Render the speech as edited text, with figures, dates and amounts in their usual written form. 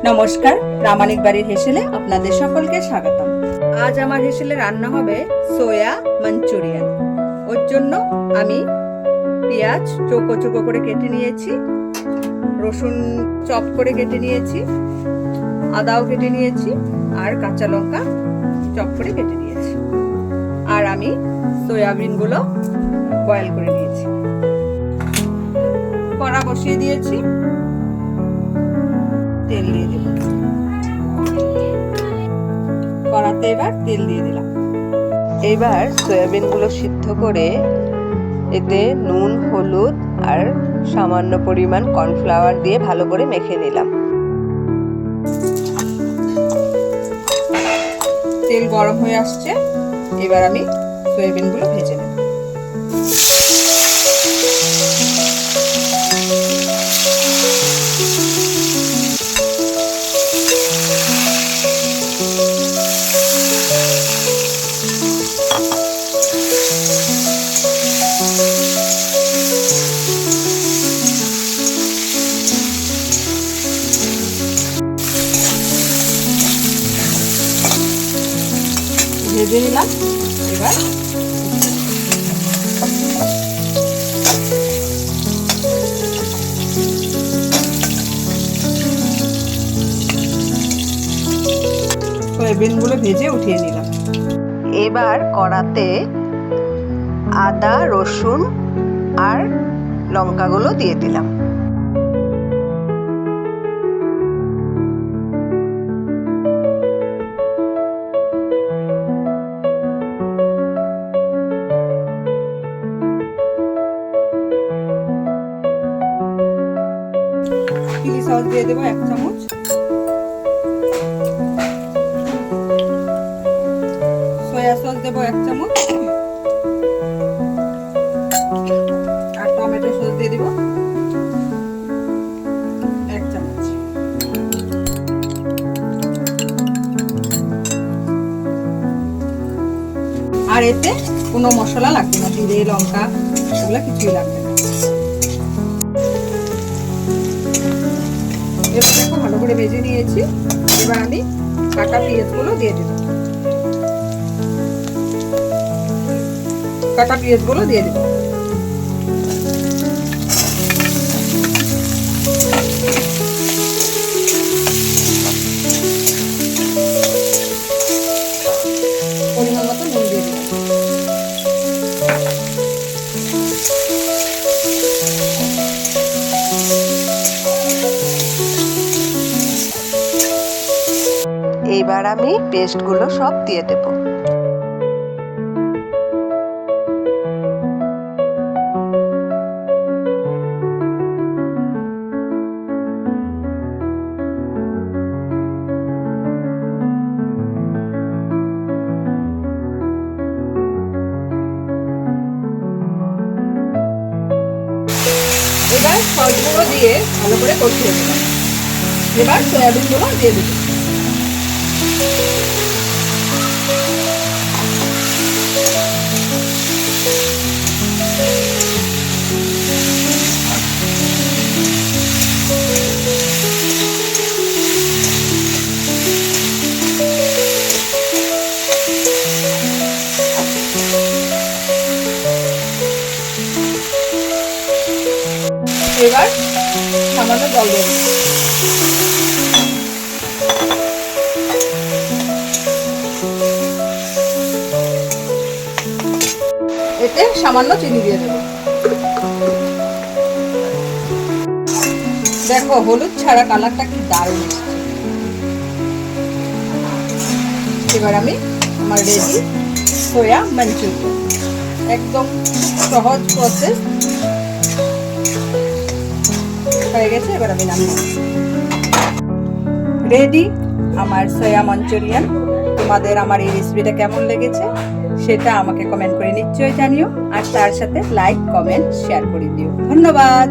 নমস্কার, প্রামাণিক বাড়ির হেসেলে আপনাদের সকলকে স্বাগতম। আজ আমার হেসেলে রান্না হবে সোয়া মাঞ্চুরিয়ান। ওর জন্য আমি পেঁয়াজ চৌকো চৌকো করে কেটে নিয়েছি, রসুন চপ করে কেটে নিয়েছি, আদাও কেটে নিয়েছি, আর কাঁচা লঙ্কা চপ করে কেটে নিয়েছি। আর আমি সয়াবিনগুলো বয়েল করে নিয়েছি। কড়া বসিয়ে দিয়েছি, তেল দিয়ে দেব। কড়াতে এবার তেল দিয়ে দিলাম। এবার সয়াবিনগুলো সিদ্ধ করে এতে নুন, হলুদ আর সামান্য পরিমাণ কর্নফ্লাওয়ার দিয়ে ভালো করে মেখে নিলাম। তেল গরম হয়ে আসছে, এবার আমি সয়াবিনগুলো ভেজে নেব। ভেজে নিলাম। এবার সয়াবিনগুলো ভেজে উঠিয়ে নিলাম। এবার কড়াতে আদা, রসুন আর লঙ্কাগুলো দিয়ে দিলাম। চিলি সস দিয়ে দেবো 1 চামচ। সয়া সস দেবো 1 চামচ। আর টমেটো সস দিয়ে দেবো 1 চামচ। আর এতে কোনো মশলা লাগবে না, জিরে লঙ্কা এগুলো কিছুই লাগবে না। এবার দেখো ভালো করে ভেজে নিয়েছি। এবার আমি কাটা পেঁয়াজগুলো দিয়ে দেব। কাটা পেঁয়াজগুলো দিয়ে দেব। পরিমাণ মতো নুন দিয়ে দিলাম। এবার আমি পেস্টগুলো সব দিয়ে দেব। এবার সসগুলো দিয়ে ভালো করে কষিয়ে দিলাম। এবার সয়াবিনগুলো দিয়ে দেব। এবার সামান্য জল দিয়ে দেব। এতে সামান্য চিনি দিয়ে দেব। দেখো হলুদ ছাড়া কালারটা কি দারুণ এসেছে। এবার আমি আমার রেডি সোয়া মাঞ্চুরিয়ান, একদম সহজ প্রসেস হয়ে গেছে। এবার আমি নামিয়ে রেডি আমার সোয়া মাঞ্চুরিয়ান। তোমাদের আমার এই রেসিপিটা কেমন লেগেছে সেটা আমাকে কমেন্ট করে নিশ্চয়ই জানিও, আর তার সাথে লাইক, কমেন্ট, শেয়ার করে দিও। ধন্যবাদ।